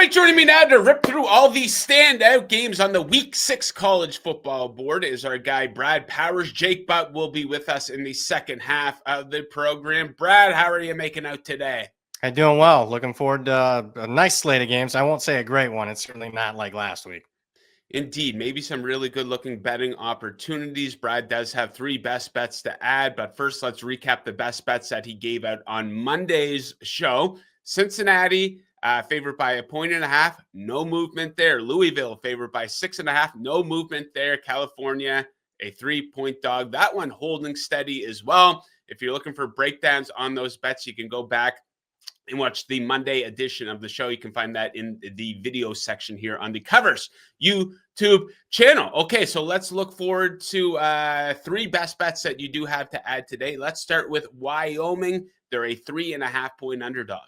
right, joining me now to rip through all these standout games on the Week 6 college football board is our guy, Brad Powers. Jake Butt will be with us in the second half of the program. Brad, how are you making out today? I'm doing well. Looking forward to a nice slate of games. I won't say a great one. It's certainly not like last week. Indeed, maybe some really good-looking betting opportunities. Brad does have 3 best bets to add, but first let's recap the best bets that he gave out on Monday's show. Cincinnati, favored by 1.5, no movement there. Louisville, favored by 6.5, no movement there. California, a 3-point dog. That one holding steady as well. If you're looking for breakdowns on those bets, you can go back and watch the Monday edition of the show. You can find that in the video section here on the Covers YouTube channel. Okay, so let's look forward to 3 best bets that you do have to add today. Let's start with Wyoming. They're a 3.5-point underdog.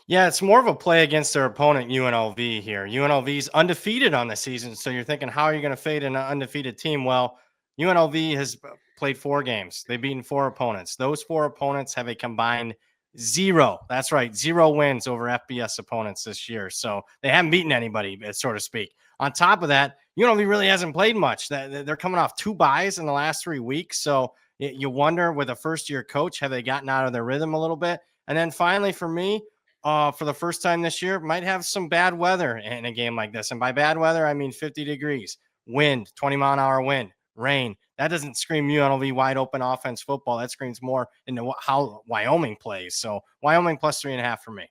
Yeah, it's more of a play against their opponent, UNLV here. UNLV's undefeated on the season, so you're thinking, how are you going to fade an undefeated team? Well, UNLV has played 4 games. They've beaten 4 opponents. Those 4 opponents have a combined 0. That's right, 0 wins over FBS opponents this year. So they haven't beaten anybody, so to speak. On top of that, UNLV really hasn't played much. They're coming off 2 byes in the last 3 weeks. So you wonder, with a first-year coach, have they gotten out of their rhythm a little bit? And then finally, for me, for the first time this year, might have some bad weather in a game like this. And by bad weather, I mean 50 degrees, wind, 20-mile-an-hour wind, rain. That doesn't scream UNLV wide open offense football. That screams more into how Wyoming plays. So Wyoming plus 3.5 for me.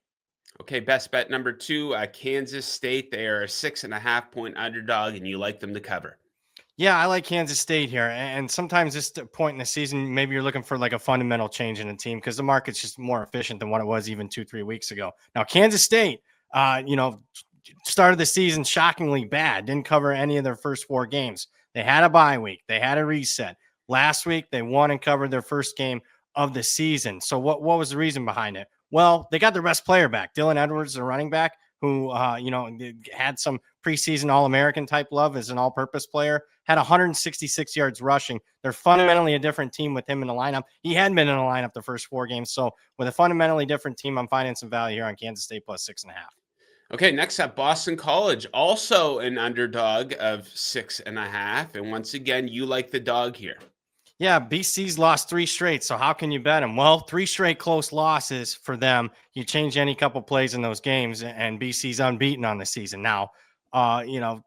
Okay, best bet number 2, Kansas State. They are a 6.5-point underdog, and you like them to cover. Yeah, I like Kansas State here. And sometimes this point in the season, maybe you're looking for like a fundamental change in a team because the market's just more efficient than what it was even 2-3 weeks ago. Now, Kansas State, started the season shockingly bad. Didn't cover any of their first 4 games. They had a bye week. They had a reset. Last week, they won and covered their first game of the season. So what was the reason behind it? Well, they got their best player back. Dylan Edwards, the running back, who had some preseason All-American type love as an all-purpose player, had 166 yards rushing. They're fundamentally a different team with him in the lineup. He hadn't been in the lineup the first 4 games. So with a fundamentally different team, I'm finding some value here on Kansas State plus 6.5. Okay, next up, Boston College, also an underdog of 6.5. And once again, you like the dog here. Yeah, BC's lost 3 straight, so how can you bet them? Well, 3 straight close losses for them. You change any couple plays in those games, and BC's unbeaten on the season. Now,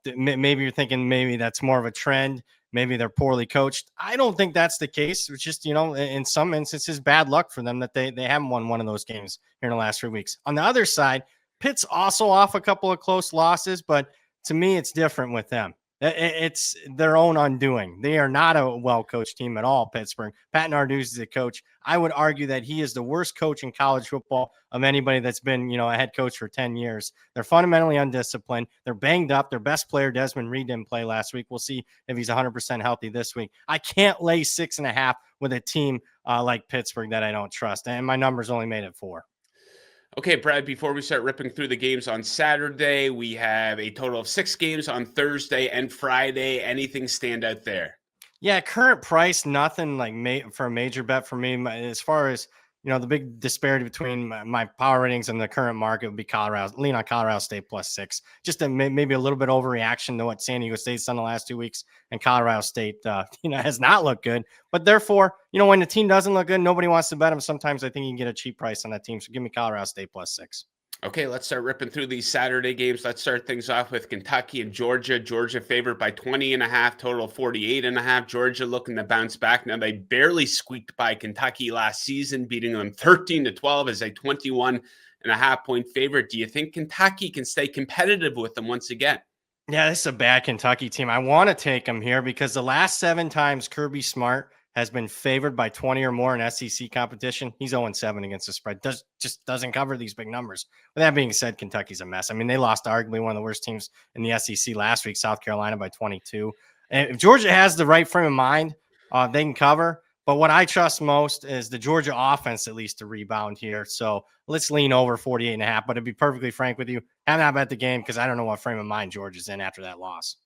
maybe you're thinking maybe that's more of a trend. Maybe they're poorly coached. I don't think that's the case. It's just, in some instances, bad luck for them that they haven't won one of those games here in the last 3 weeks. On the other side, Pitt's also off a couple of close losses, but to me, it's different with them. It's their own undoing. They are not a well-coached team at all, Pittsburgh. Pat Narduzzi is a coach. I would argue that he is the worst coach in college football of anybody that's been, a head coach for 10 years. They're fundamentally undisciplined. They're banged up. Their best player, Desmond Reed, didn't play last week. We'll see if he's 100% healthy this week. I can't lay 6.5 with a team like Pittsburgh that I don't trust. And my number's only made at 4. Okay, Brad, before we start ripping through the games on Saturday, we have a total of 6 games on Thursday and Friday. Anything stand out there? Yeah, current price, nothing like for a major bet for me. As far as, the big disparity between my power ratings and the current market would be lean on Colorado State plus 6. Just maybe a little bit overreaction to what San Diego State's done the last 2 weeks, and Colorado State, has not looked good. But therefore, when the team doesn't look good, nobody wants to bet them. Sometimes I think you can get a cheap price on that team. So give me Colorado State plus 6. Okay, let's start ripping through these Saturday games. Let's start things off with Kentucky and Georgia. Georgia favored by 20.5, total 48.5. Georgia looking to bounce back. Now, they barely squeaked by Kentucky last season, beating them 13-12 as a 21.5-point favorite. Do you think Kentucky can stay competitive with them once again? Yeah, this is a bad Kentucky team. I want to take them here because the last 7 times Kirby Smart has been favored by 20 or more in SEC competition, he's 0-7 against the spread. Just doesn't cover these big numbers. With that being said, Kentucky's a mess. I mean, they lost arguably one of the worst teams in the SEC last week, South Carolina, by 22. And if Georgia has the right frame of mind, they can cover. But what I trust most is the Georgia offense, at least, to rebound here. So let's lean over 48.5. But to be perfectly frank with you, I have not bet the game because I don't know what frame of mind Georgia's in after that loss.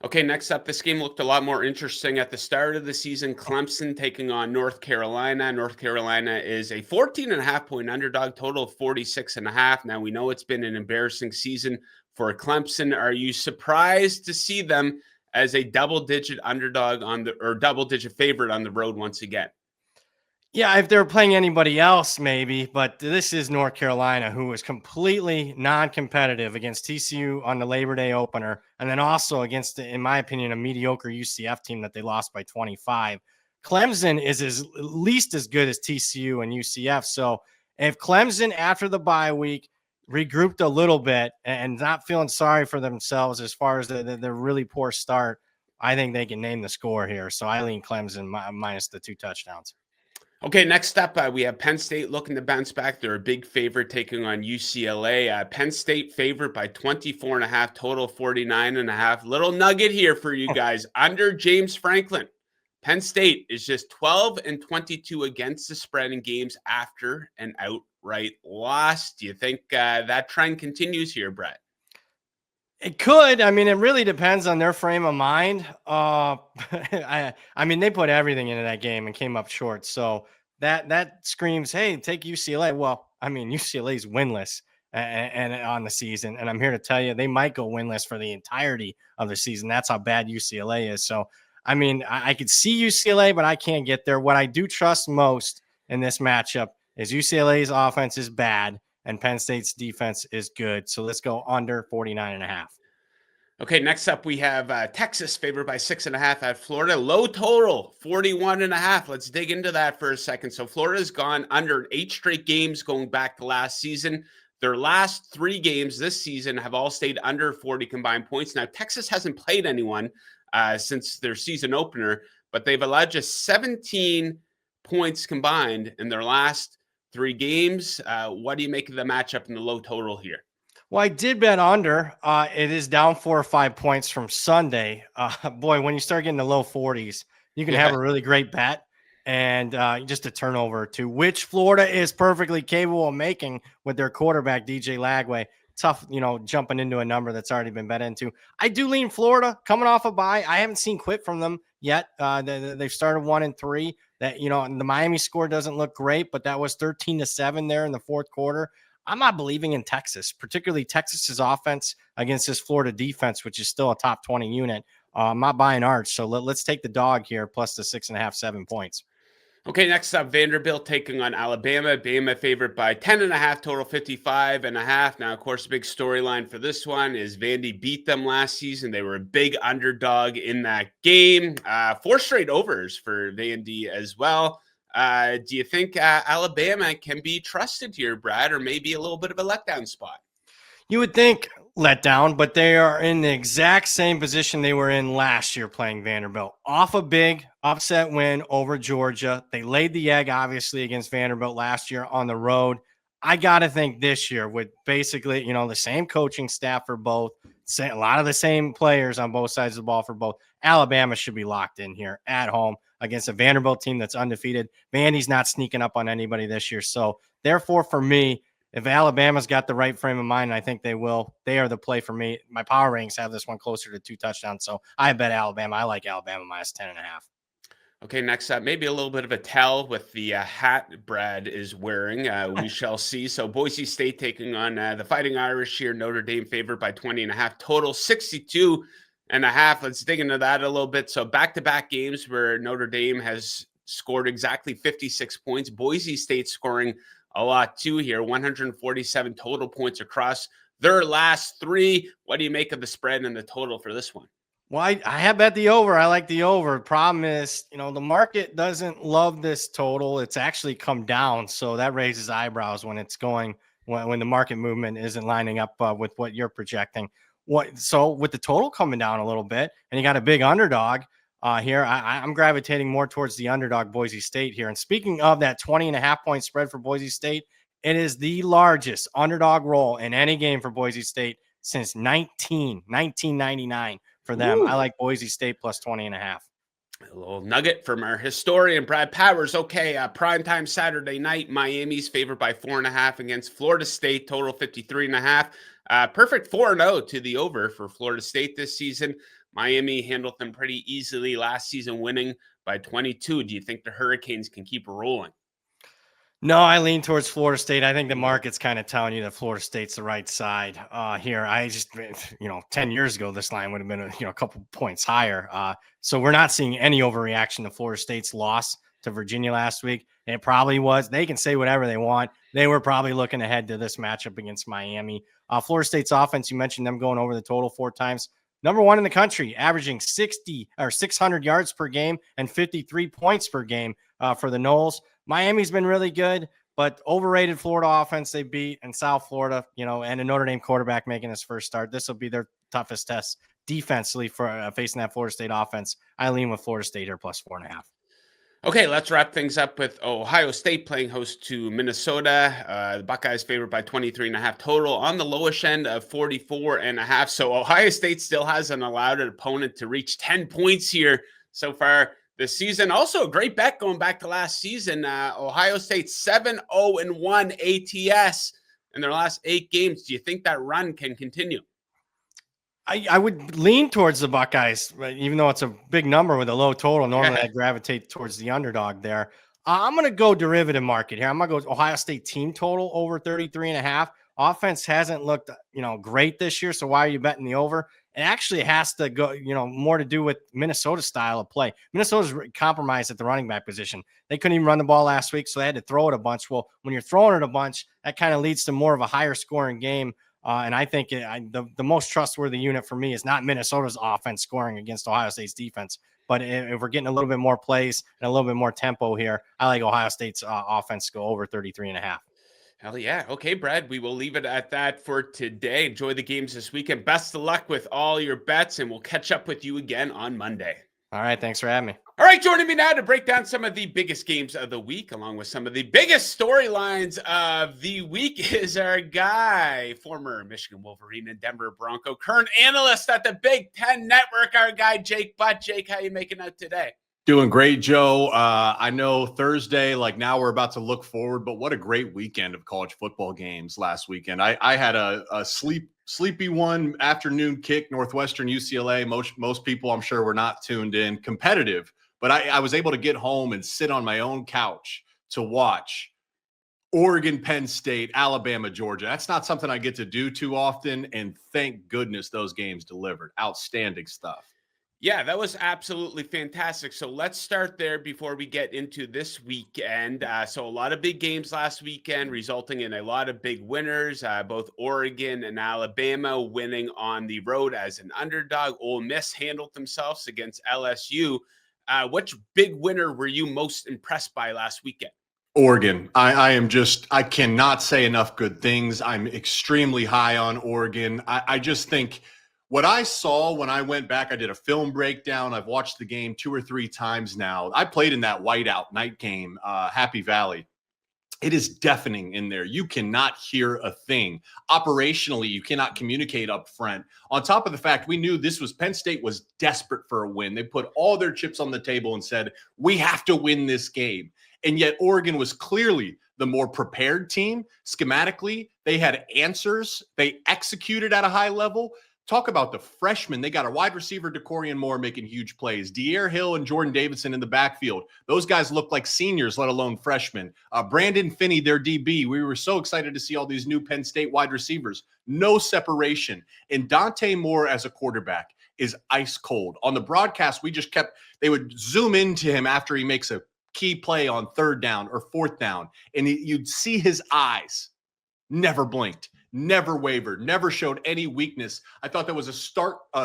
Okay, next up, this game looked a lot more interesting at the start of the season. Clemson taking on North Carolina. North Carolina is a 14.5 point underdog, total of 46.5. Now, we know it's been an embarrassing season for Clemson. Are you surprised to see them as a double-digit underdog or double-digit favorite on the road once again? Yeah, if they were playing anybody else, maybe, but this is North Carolina, who was completely non-competitive against TCU on the Labor Day opener, and then also against, in my opinion, a mediocre UCF team that they lost by 25. Clemson is at least as good as TCU and UCF. So if Clemson, after the bye week, regrouped a little bit and not feeling sorry for themselves as far as their really poor start, I think they can name the score here. So I lean Clemson minus the 2 touchdowns. Okay, next up, we have Penn State looking to bounce back. They're a big favorite taking on UCLA. Penn State favorite by 24.5, total 49.5. Little nugget here for you guys. Under James Franklin, Penn State is just 12-22 against the spread in games after an outright loss. Do you think that trend continues here, It could. I mean, it really depends on their frame of mind. I mean, they put everything into that game and came up short. So that screams, hey, take UCLA. Well, I mean, UCLA's winless and on the season, and I'm here to tell you they might go winless for the entirety of the season. That's how bad UCLA is. So, I mean, I could see UCLA, but I can't get there. What I do trust most in this matchup is UCLA's offense is bad and Penn State's defense is good. So let's go under 49.5. Okay, next up we have Texas favored by 6.5 at Florida. Low total, 41.5. Let's dig into that for a second. So Florida's gone under 8 straight games going back to last season. Their last 3 games this season have all stayed under 40 combined points. Now, Texas hasn't played anyone since their season opener, but they've allowed just 17 points combined in their last 3 games. What do you make of the matchup in the low total here? Well, I did bet under. It is down 4 or 5 points from Sunday. Boy, when you start getting the low 40s, you can have a really great bet and just a turnover or 2, which Florida is perfectly capable of making with their quarterback, DJ Lagway. Tough, jumping into a number that's already been bet into. I do lean Florida coming off a bye. I haven't seen quit from them yet. They've started 1-3. That, the Miami score doesn't look great, but that was 13-7 there in the fourth quarter. I'm not believing in Texas, particularly Texas's offense against this Florida defense, which is still a top 20 unit. I'm not buying Arch, so let's take the dog here plus the 6.5, 7 points. Okay, next up, Vanderbilt taking on Alabama. Bama favored by 10.5, total 55.5. Now, of course, the big storyline for this one is Vandy beat them last season. They were a big underdog in that game. 4 straight overs for Vandy as well. Do you think Alabama can be trusted here, Brad, or maybe a little bit of a letdown spot? You would think let down, but they are in the exact same position they were in last year playing Vanderbilt. Off a big upset win over Georgia. They laid the egg, obviously, against Vanderbilt last year on the road. I got to think this year with basically, the same coaching staff for both, a lot of the same players on both sides of the ball for both. Alabama should be locked in here at home against a Vanderbilt team that's undefeated. Vandy's not sneaking up on anybody this year. So therefore, for me, if Alabama's got the right frame of mind, and I think they will, they are the play for me. My power rankings have this one closer to 2 touchdowns. So I bet Alabama. I like Alabama minus 10.5. Okay, next up, maybe a little bit of a tell with the hat Brad is wearing. We shall see. So Boise State taking on the Fighting Irish here. Notre Dame favored by 20.5, total 62.5. Let's dig into that a little bit. So back-to-back games where Notre Dame has scored exactly 56 points. Boise State scoring a lot too here, 147 total points across their last 3. What do you make of the spread and the total for this one? Well, I have bet the over. I like the over. Problem is, the market doesn't love this total. It's actually come down. So that raises eyebrows when it's going, when the market movement isn't lining up with what you're projecting. So with the total coming down a little bit and you got a big underdog here, I'm gravitating more towards the underdog Boise State here. And speaking of that 20.5 point spread for Boise State, it is the largest underdog roll in any game for Boise State since 1999 for them. Ooh. I like Boise State plus 20.5. A little nugget from our historian, Brad Powers. Okay, primetime Saturday night, Miami's favored by 4.5 against Florida State, total 53.5. Perfect 4-0 to the over for Florida State this season. Miami handled them pretty easily last season, winning by 22. Do you think the Hurricanes can keep rolling? No, I lean towards Florida State. I think the market's kind of telling you that Florida State's the right side here. 10 years ago, this line would have been a couple points higher. So we're not seeing any overreaction to Florida State's loss to Virginia last week. It probably was. They can say whatever they want. They were probably looking ahead to this matchup against Miami. Florida State's offense, you mentioned them going over the total 4 times. Number 1 in the country, averaging 600 yards per game and 53 points per game for the Noles. Miami's been really good, but overrated Florida offense they beat, and South Florida, and a Notre Dame quarterback making his first start. This will be their toughest test defensively for facing that Florida State offense. I lean with Florida State here plus 4.5. Okay, let's wrap things up with Ohio State playing host to Minnesota. The Buckeyes favored by 23.5 total on the lowest end of 44.5. So Ohio State still hasn't allowed an opponent to reach 10 points here so far this season. Also a great bet going back to last season. Ohio State 7-0-1 ATS in their last 8 games. Do you think that run can continue? I would lean towards the Buckeyes, even though it's a big number with a low total. Normally, I gravitate towards the underdog there. I'm going to go derivative market here. I'm going to go Ohio State team total over 33.5. Offense hasn't looked, great this year. So why are you betting the over? It actually has to go, more to do with Minnesota's style of play. Minnesota's compromised at the running back position. They couldn't even run the ball last week, so they had to throw it a bunch. Well, when you're throwing it a bunch, that kind of leads to more of a higher scoring game. And I think the most trustworthy unit for me is not Minnesota's offense scoring against Ohio State's defense. But if we're getting a little bit more plays and a little bit more tempo here, I like Ohio State's offense to go over 33.5. Hell yeah. Okay, Brad, we will leave it at that for today. Enjoy the games this weekend. Best of luck with all your bets, and we'll catch up with you again on Monday. All right. Thanks for having me. All right, joining me now to break down some of the biggest games of the week, along with some of the biggest storylines of the week, is our guy, former Michigan Wolverine and Denver Bronco, current analyst at the Big Ten Network, our guy, Jake Butt. Jake, how you making out today? Doing great, Joe. I know Thursday, now we're about to look forward, but what a great weekend of college football games last weekend. I had a sleepy one afternoon kick, Northwestern UCLA. Most people, I'm sure, were not tuned in. Competitive, but I was able to get home and sit on my own couch to watch Oregon, Penn State, Alabama, Georgia. That's not something I get to do too often, and thank goodness those games delivered. Outstanding stuff. Yeah, that was absolutely fantastic. So let's start there before we get into this weekend. So a lot of big games last weekend, resulting in a lot of big winners. Both Oregon and Alabama winning on the road as an underdog. Ole Miss handled themselves against LSU. Which big winner were you most impressed by last weekend? Oregon. I cannot say enough good things. I'm extremely high on Oregon. I just think what I saw when I went back, I did a film breakdown. I've watched the game 2 or 3 times now. I played in that whiteout night game, Happy Valley. It is deafening in there. You cannot hear a thing. Operationally, you cannot communicate up front. On top of the fact, we knew Penn State was desperate for a win. They put all their chips on the table and said, we have to win this game. And yet Oregon was clearly the more prepared team. Schematically, they had answers. They executed at a high level. Talk about the freshmen. They got a wide receiver, DeCorian Moore, making huge plays. De'Aaron Hill and Jordan Davidson in the backfield. Those guys look like seniors, let alone freshmen. Brandon Finney, their DB. We were so excited to see all these new Penn State wide receivers. No separation. And Dante Moore as a quarterback is ice cold. On the broadcast, they would zoom into him after he makes a key play on 3rd down or 4th down. And you'd see his eyes. Never blinked. Never wavered, never showed any weakness. I thought there was a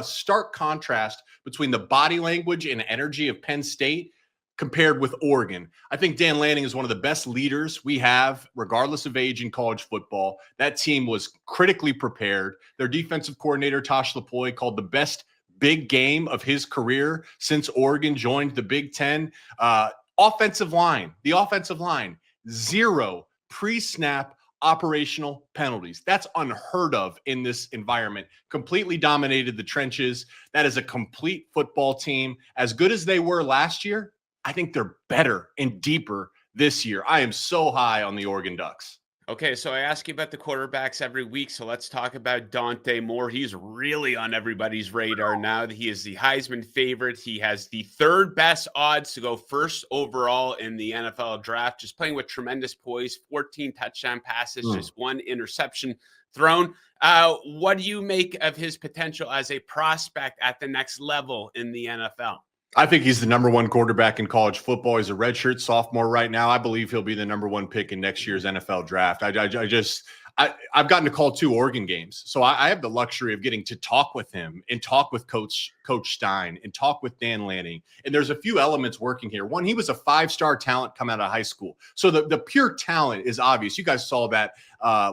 stark contrast between the body language and energy of Penn State compared with Oregon. I think Dan Lanning is one of the best leaders we have, regardless of age, in college football. That team was critically prepared. Their defensive coordinator, Tosh Lupoi, called the best big game of his career since Oregon joined the Big Ten. The offensive line, 0 pre-snap operational penalties. That's unheard of in this environment. Completely dominated the trenches. That is a complete football team. As good as they were last year, I think they're better and deeper this year. I am so high on the Oregon Ducks. Okay, so I ask you about the quarterbacks every week. So let's talk about Dante Moore. He's really on everybody's radar now. He is the Heisman favorite. He has the third best odds to go first overall in the NFL draft. Just playing with tremendous poise, 14 touchdown passes, just one interception thrown. What do you make of his potential as a prospect at the next level in the NFL? I think he's the number one quarterback in college football. He's a redshirt sophomore right now. I believe he'll be the number one pick in next year's NFL draft. I've gotten to call 2 Oregon games, so I have the luxury of getting to talk with him and talk with Coach Stein and talk with Dan Lanning. And there's a few elements working here. One, he was a 5-star talent come out of high school, so the pure talent is obvious. You guys saw that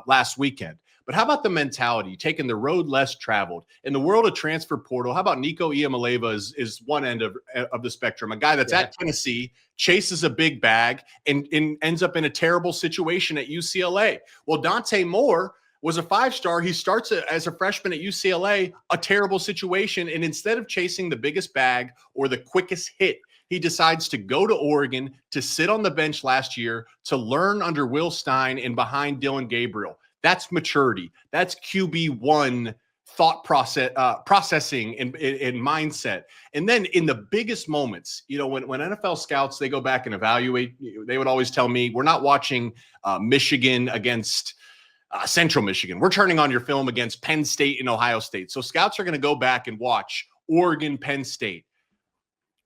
last weekend. But how about the mentality, taking the road less traveled? In the world of transfer portal, how about Nico Iamaleava is one end of the spectrum, a guy that's at Tennessee, chases a big bag, and ends up in a terrible situation at UCLA. Well, Dante Moore was a 5-star. He starts as a freshman at UCLA, a terrible situation, and instead of chasing the biggest bag or the quickest hit, he decides to go to Oregon to sit on the bench last year to learn under Will Stein and behind Dylan Gabriel. That's maturity. That's QB1 thought processing and mindset. And then in the biggest moments, when NFL scouts, they go back and evaluate, they would always tell me, we're not watching Michigan against Central Michigan. We're turning on your film against Penn State and Ohio State. So scouts are going to go back and watch Oregon, Penn State.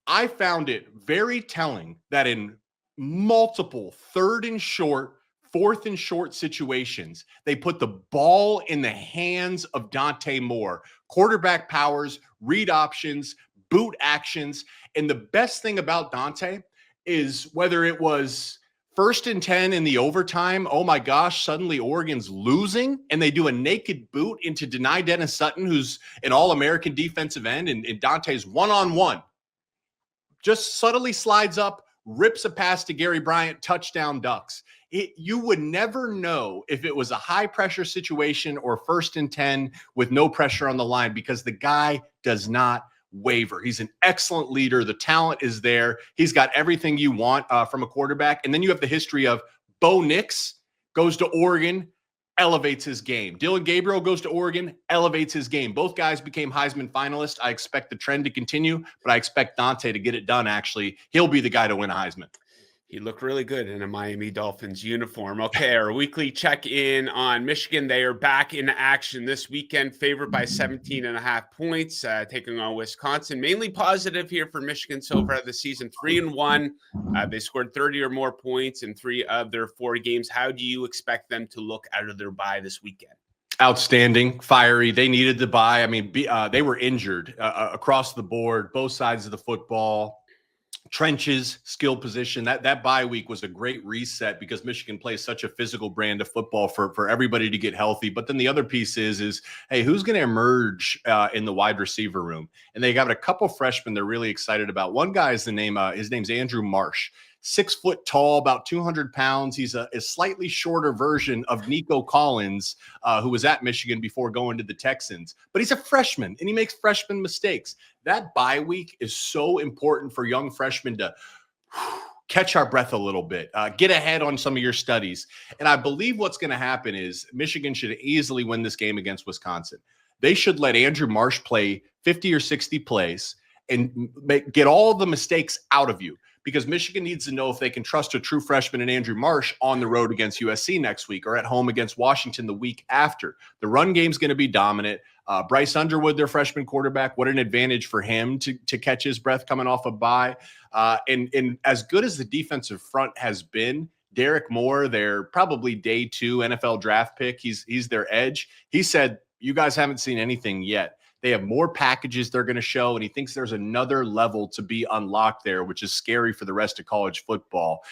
I found it very telling that in multiple 3rd and short, 4th and short situations, they put the ball in the hands of Dante Moore. Quarterback powers, read options, boot actions. And the best thing about Dante is whether it was 1st and 10 in the overtime, oh my gosh, suddenly Oregon's losing, and they do a naked boot into Deni Dennis Sutton, who's an All-American defensive end, and Dante's one-on-one. Just subtly slides up, rips a pass to Gary Bryant, touchdown Ducks. You would never know if it was a high-pressure situation or 1st and 10 with no pressure on the line because the guy does not waver. He's an excellent leader. The talent is there. He's got everything you want from a quarterback. And then you have the history of Bo Nix goes to Oregon, elevates his game. Dylan Gabriel goes to Oregon, elevates his game. Both guys became Heisman finalists. I expect the trend to continue, but I expect Dante to get it done, actually. He'll be the guy to win a Heisman. He looked really good in a Miami Dolphins uniform. Okay, our weekly check-in on Michigan. They are back in action this weekend, favored by 17.5 points, taking on Wisconsin. Mainly positive here for Michigan so far this season, 3-1. They scored 30 or more points in 3 of their 4 games. How do you expect them to look out of their bye this weekend? Outstanding, fiery. They needed the bye. I mean, they were injured across the board, both sides of the football. Trenches, skill position. That bye week was a great reset because Michigan plays such a physical brand of football for everybody to get healthy. But then the other piece is hey, who's going to emerge in the wide receiver room? And they got a couple freshmen they're really excited about. One guy is his name's Andrew Marsh. 6 foot tall, about 200 pounds. He's a slightly shorter version of Nico Collins, who was at Michigan before going to the Texans. But he's a freshman, and he makes freshman mistakes. That bye week is so important for young freshmen to catch our breath a little bit, get ahead on some of your studies. And I believe what's going to happen is Michigan should easily win this game against Wisconsin. They should let Andrew Marsh play 50 or 60 plays and get all the mistakes out of you. Because Michigan needs to know if they can trust a true freshman in Andrew Marsh on the road against USC next week or at home against Washington the week after. The run game's going to be dominant. Bryce Underwood, their freshman quarterback, what an advantage for him to catch his breath coming off a bye. And as good as the defensive front has been, Derek Moore, their probably day 2 NFL draft pick, he's their edge. He said, you guys haven't seen anything yet. They have more packages they're going to show, and he thinks there's another level to be unlocked there, which is scary for the rest of college football.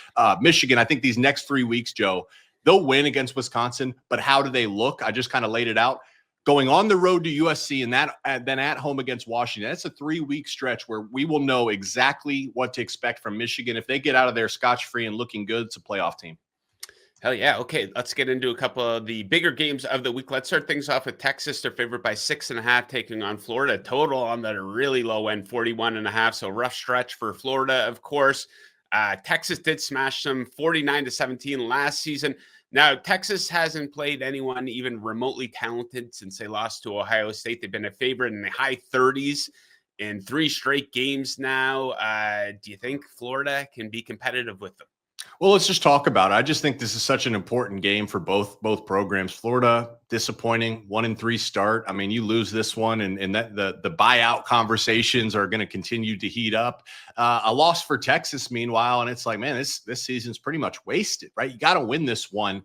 Michigan, I think these next 3 weeks, Joe, they'll win against Wisconsin, but how do they look? I just kind of laid it out. Going on the road to USC and then at home against Washington, that's a 3-week stretch where we will know exactly what to expect from Michigan. If they get out of there scotch-free and looking good, it's a playoff team. Hell yeah. Okay, let's get into a couple of the bigger games of the week. Let's start things off with Texas. They're favored by 6.5, taking on Florida. Total on that a really low end, 41.5. So rough stretch for Florida, of course. Texas did smash them 49-17 last season. Now, Texas hasn't played anyone even remotely talented since they lost to Ohio State. They've been a favorite in the high 30s in 3 straight games now. Do you think Florida can be competitive with them? Well, let's just talk about it. I just think this is such an important game for both programs. Florida, disappointing 1-3 start. I mean, you lose this one, and that the buyout conversations are going to continue to heat up. A loss for Texas, meanwhile, and it's like, man, this season's pretty much wasted, right? You got to win this one.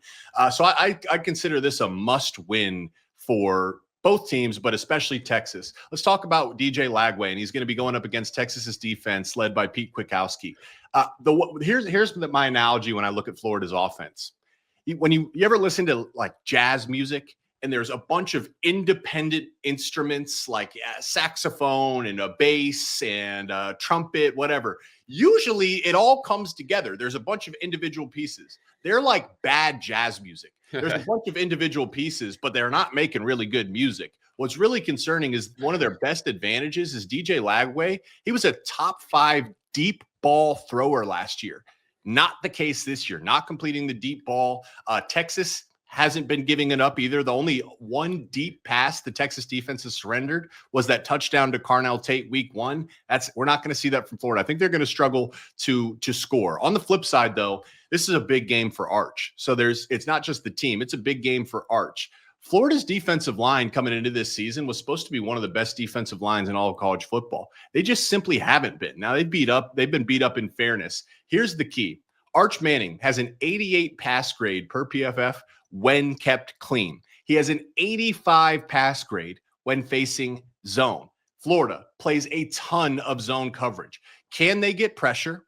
So I consider this a must win for both teams, but especially Texas. Let's talk about DJ Lagway, and he's going to be going up against Texas's defense led by Pete Kwiatkowski. Here's my analogy when I look at Florida's offense. When you ever listen to like jazz music and there's a bunch of independent instruments like saxophone and a bass and a trumpet, whatever, usually it all comes together. There's a bunch of individual pieces. They're like bad jazz music. There's a bunch of individual pieces, but they're not making really good music. What's really concerning is one of their best advantages is DJ Lagway. He was a top 5 deep ball thrower last year. Not the case this year, not completing the deep ball. Texas hasn't been giving it up either. The only one deep pass the Texas defense has surrendered was that touchdown to Carnell Tate week 1. We're not going to see that from Florida. I think they're going to struggle to score. On the flip side, though, this is a big game for Arch. So it's not just the team. It's a big game for Arch. Florida's defensive line coming into this season was supposed to be one of the best defensive lines in all of college football. They just simply haven't been. Now they've been beat up in fairness. Here's the key. Arch Manning has an 88 pass grade per PFF when kept clean. He has an 85 pass grade when facing zone. Florida plays a ton of zone coverage. Can they get pressure?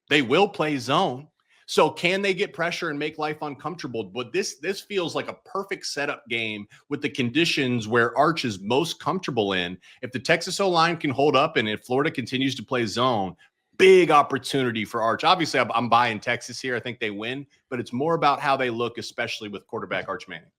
They will play zone. So can they get pressure and make life uncomfortable? But this feels like a perfect setup game with the conditions where Arch is most comfortable in. If the Texas O-line can hold up and if Florida continues to play zone, big opportunity for Arch. Obviously, I'm buying Texas here. I think they win, but it's more about how they look, especially with quarterback Arch Manning.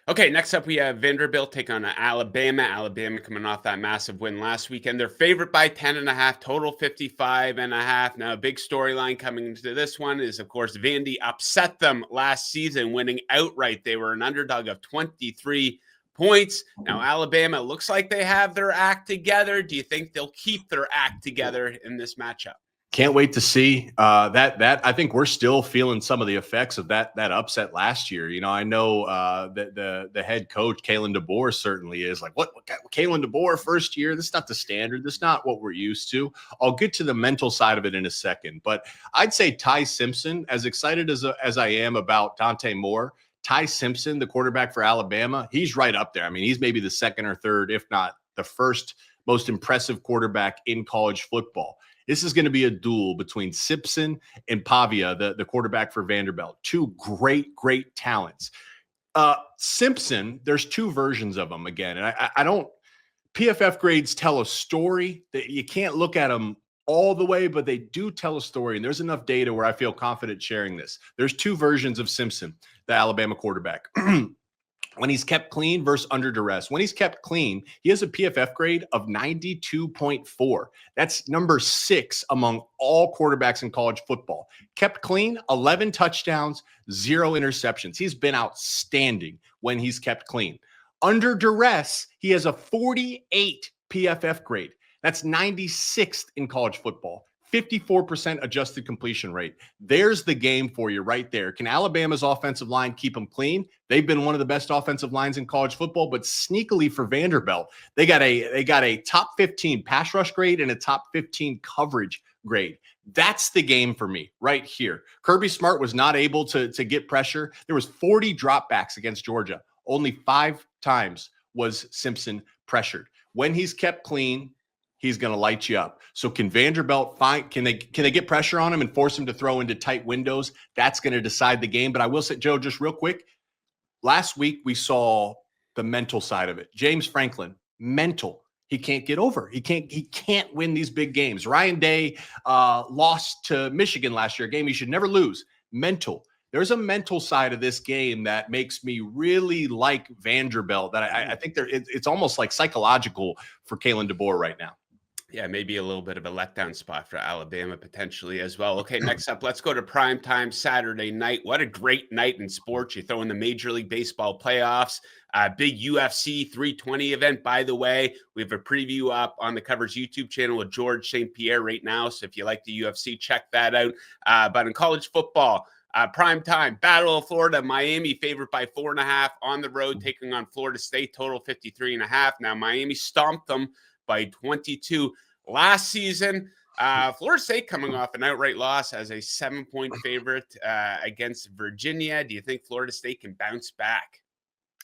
Okay, next up we have Vanderbilt take on Alabama. Alabama coming off that massive win last weekend. They're favored by 10.5, total 55.5. Now, a big storyline coming into this one is, of course, Vandy upset them last season, winning outright. They were an underdog of 23 points. Now, Alabama looks like they have their act together. Do you think they'll keep their act together in this matchup? Can't wait to see that. I think we're still feeling some of the effects of that upset last year. You know, I know that the head coach, Kalen DeBoer, certainly is like, what Kalen DeBoer first year? This is not the standard. This is not what we're used to. I'll get to the mental side of it in a second. But I'd say Ty Simpson, as excited as I am about Dante Moore, Ty Simpson, the quarterback for Alabama, he's right up there. I mean, he's maybe the second or third, if not the first most impressive quarterback in college football. This is going to be a duel between Simpson and Pavia, the quarterback for Vanderbilt. Two great talents. Simpson, there's 2 versions of him again. And I don't – PFF grades tell a story that you can't look at them all the way, but they do tell a story. And there's enough data where I feel confident sharing this. There's 2 versions of Simpson, the Alabama quarterback. When he's kept clean versus under duress. When he's kept clean, he has a PFF grade of 92.4. That's number 6 among all quarterbacks in college football. Kept clean, 11 touchdowns, 0 interceptions. He's been outstanding when he's kept clean. Under duress, he has a 48 PFF grade. That's 96th in college football. 54% adjusted completion rate. There's the game for you right there. Can Alabama's offensive line keep them clean? They've been one of the best offensive lines in college football, but sneakily for Vanderbilt, they got a top 15 pass rush grade and a top 15 coverage grade. That's the game for me right here. Kirby Smart was not able to get pressure. There was 40 dropbacks against Georgia. Only 5 times was Simpson pressured. When he's kept clean, he's going to light you up. So can Vanderbilt can they get pressure on him and force him to throw into tight windows? That's going to decide the game. But I will say, Joe, just real quick, last week we saw the mental side of it. James Franklin, mental. He can't get over. He can't win these big games. Ryan Day lost to Michigan last year, a game he should never lose. Mental. There's a mental side of this game that makes me really like Vanderbilt. That I think it's almost like psychological for Kalen DeBoer right now. Yeah, maybe a little bit of a letdown spot for Alabama potentially as well. Okay, next up, let's go to primetime Saturday night. What a great night in sports. You throw in the Major League Baseball playoffs, big UFC 320 event, by the way. We have a preview up on the Covers YouTube channel with George St. Pierre right now. So if you like the UFC, check that out. But in college football, prime time, Battle of Florida, Miami favored by 4.5 on the road, taking on Florida State, total 53.5. Now, Miami stomped them by 22 last season. Florida State coming off an outright loss as a 7-point favorite against Virginia. Do you think Florida State can bounce back?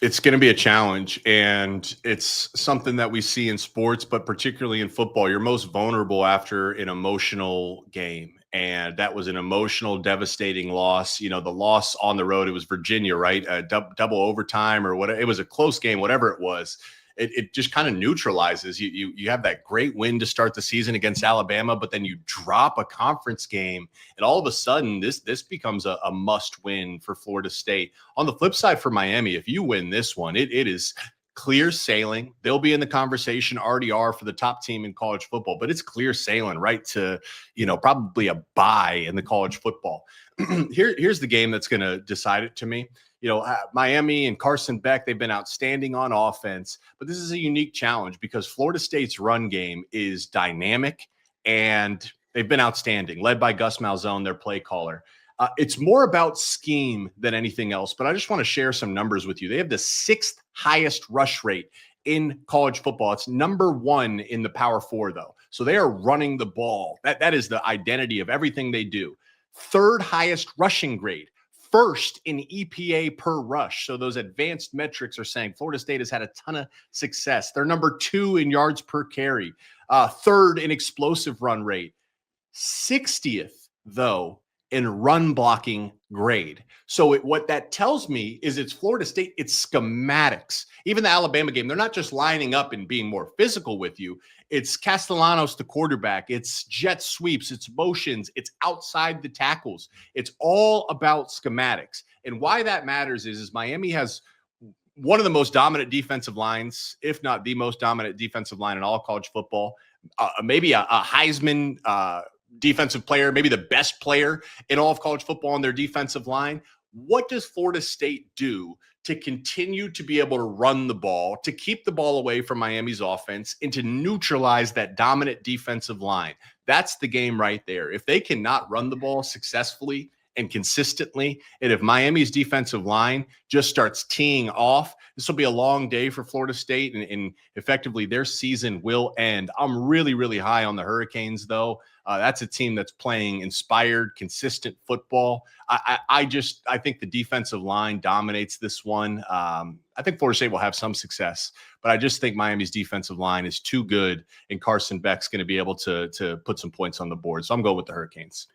It's going to be a challenge, and it's something that we see in sports, but particularly in football. You're most vulnerable after an emotional game, and that was an emotional, devastating loss. You know, the loss on the road, it was Virginia, right? Double overtime or whatever. It was a close game, whatever it was. It just kind of neutralizes you have that great win to start the season against Alabama, but then you drop a conference game, and all of a sudden this becomes a must win for Florida State. On the flip side for Miami, if you win this one, it is clear sailing. They'll be in the conversation, already are, for the top team in college football, but it's clear sailing right to, probably a bye in the college football. Here's the game that's going to decide it to me. Miami and Carson Beck, they've been outstanding on offense, but this is a unique challenge because Florida State's run game is dynamic and they've been outstanding, led by Gus Malzahn, their play caller. It's more about scheme than anything else, but I just want to share some numbers with you. They have the 6th highest rush rate in college football. It's number 1 in the Power 4, though. So they are running the ball. That is the identity of everything they do. 3rd highest rushing grade. 1st in EPA per rush. So those advanced metrics are saying Florida State has had a ton of success. They're number 2 in yards per carry, 3rd in explosive run rate, 60th, though, in run blocking grade. So what that tells me is it's Florida State, it's schematics. Even the Alabama game, they're not just lining up and being more physical with you. It's Castellanos, the quarterback. It's jet sweeps. It's motions. It's outside the tackles. It's all about schematics. And why that matters is Miami has one of the most dominant defensive lines, if not the most dominant defensive line in all college football. Maybe a Heisman defensive player, maybe the best player in all of college football on their defensive line. What does Florida State do to continue to be able to run the ball, to keep the ball away from Miami's offense, and to neutralize that dominant defensive line? That's the game right there. If they cannot run the ball successfully and consistently, and if Miami's defensive line just starts teeing off, this will be a long day for Florida State, and effectively their season will end. I'm really, really high on the Hurricanes, though. That's a team that's playing inspired, consistent football. I think the defensive line dominates this one. I think Florida State will have some success, but I just think Miami's defensive line is too good, and Carson Beck's going to be able to put some points on the board. So I'm going with the Hurricanes.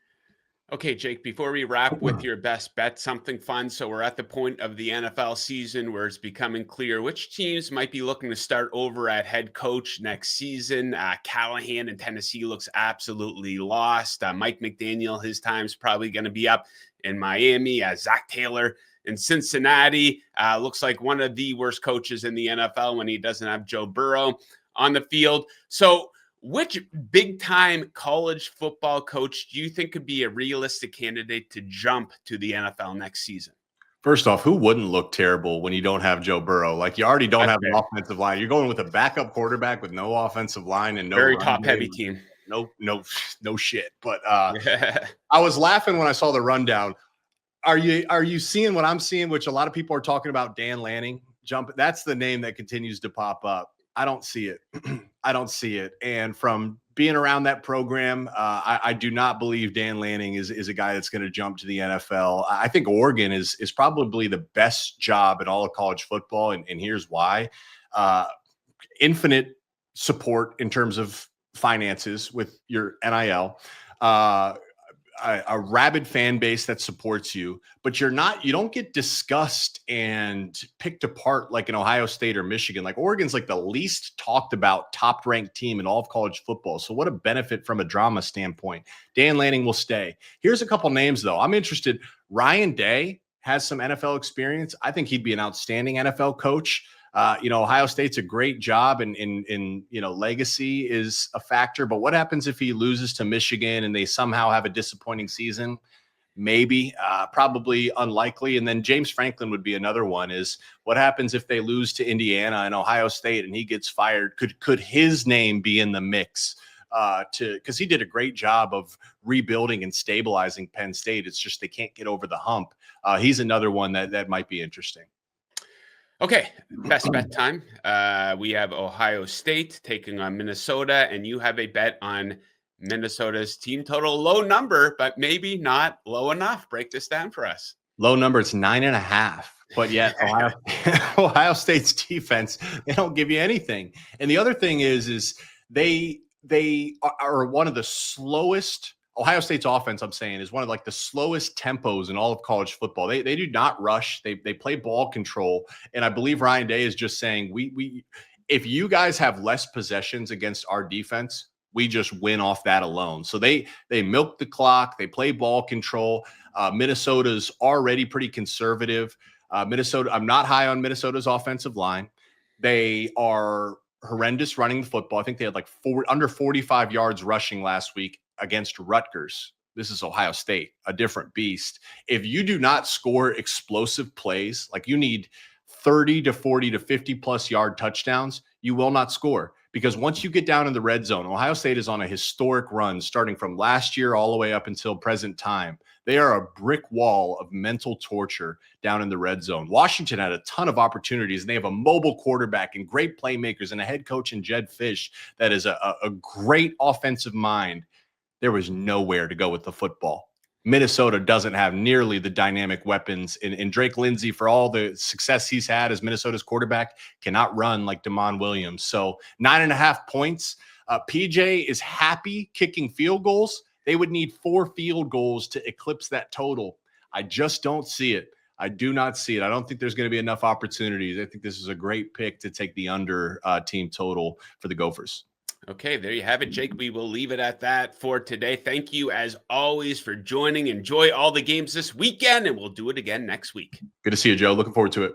Okay, Jake, before we wrap with your best bet, something fun. So we're at the point of the NFL season where it's becoming clear which teams might be looking to start over at head coach next season. Callahan in Tennessee looks absolutely lost. Mike McDaniel, his time's probably going to be up in Miami. Zach Taylor in Cincinnati looks like one of the worst coaches in the NFL when he doesn't have Joe Burrow on the field. So which big-time college football coach do you think could be a realistic candidate to jump to the NFL next season? First off, who wouldn't look terrible when you don't have Joe Burrow? Like, you already don't have an offensive line. You're going with a backup quarterback with no offensive line and no very top-heavy team. No shit. But I was laughing when I saw the rundown. Are you seeing what I'm seeing, which a lot of people are talking about? Dan Lanning jump. That's the name that continues to pop up. I don't see it. I don't see it. And from being around that program, I do not believe Dan Lanning is a guy that's going to jump to the NFL. I think Oregon is probably the best job in all of college football. And here's why. Infinite support in terms of finances with your NIL. A rabid fan base that supports you, but you don't get discussed and picked apart like in Ohio State or Michigan. Like, Oregon's like the least talked about top ranked team in all of college football. So what a benefit from a drama standpoint. Dan Lanning will stay. Here's a couple names though. I'm interested. Ryan Day has some NFL experience. I think he'd be an outstanding NFL coach. Ohio State's a great job, and in legacy is a factor. But what happens if he loses to Michigan and they somehow have a disappointing season? Maybe, probably unlikely. And then James Franklin would be another one. Is what happens if they lose to Indiana and Ohio State and he gets fired? Could his name be in the mix? Because he did a great job of rebuilding and stabilizing Penn State. It's just they can't get over the hump. He's another one that might be interesting. Okay, best bet time. We have Ohio State taking on Minnesota, and you have a bet on Minnesota's team total, low number, but maybe not low enough. Break this down for us. Low number, it's 9.5. But yet Ohio State's defense, they don't give you anything. And the other thing is they are one of the slowest. Ohio State's offense, I'm saying, is one of like the slowest tempos in all of college football. They do not rush. They play ball control. And I believe Ryan Day is just saying, we if you guys have less possessions against our defense, we just win off that alone. So they milk the clock. They play ball control. Minnesota's already pretty conservative. Minnesota, I'm not high on Minnesota's offensive line. They are horrendous running the football. I think they had like under 45 yards rushing last week against Rutgers. This is Ohio State, a different beast. If you do not score explosive plays, like you need 30 to 40 to 50 plus yard touchdowns, you will not score. Because once you get down in the red zone, Ohio State is on a historic run starting from last year all the way up until present time. They are a brick wall of mental torture down in the red zone. Washington had a ton of opportunities, and they have a mobile quarterback and great playmakers and a head coach in Jed Fish that is a great offensive mind. There was nowhere to go with the football. Minnesota doesn't have nearly the dynamic weapons, and Drake Lindsay, for all the success he's had as Minnesota's quarterback, cannot run like Damon Williams. So 9.5 points. PJ is happy kicking field goals. They would need 4 field goals to eclipse that total. I just don't see it. I do not see it. I don't think there's going to be enough opportunities. I think this is a great pick to take the under team total for the Gophers. Okay, there you have it, Jake. We will leave it at that for today. Thank you, as always, for joining. Enjoy all the games this weekend, and we'll do it again next week. Good to see you, Joe. Looking forward to it.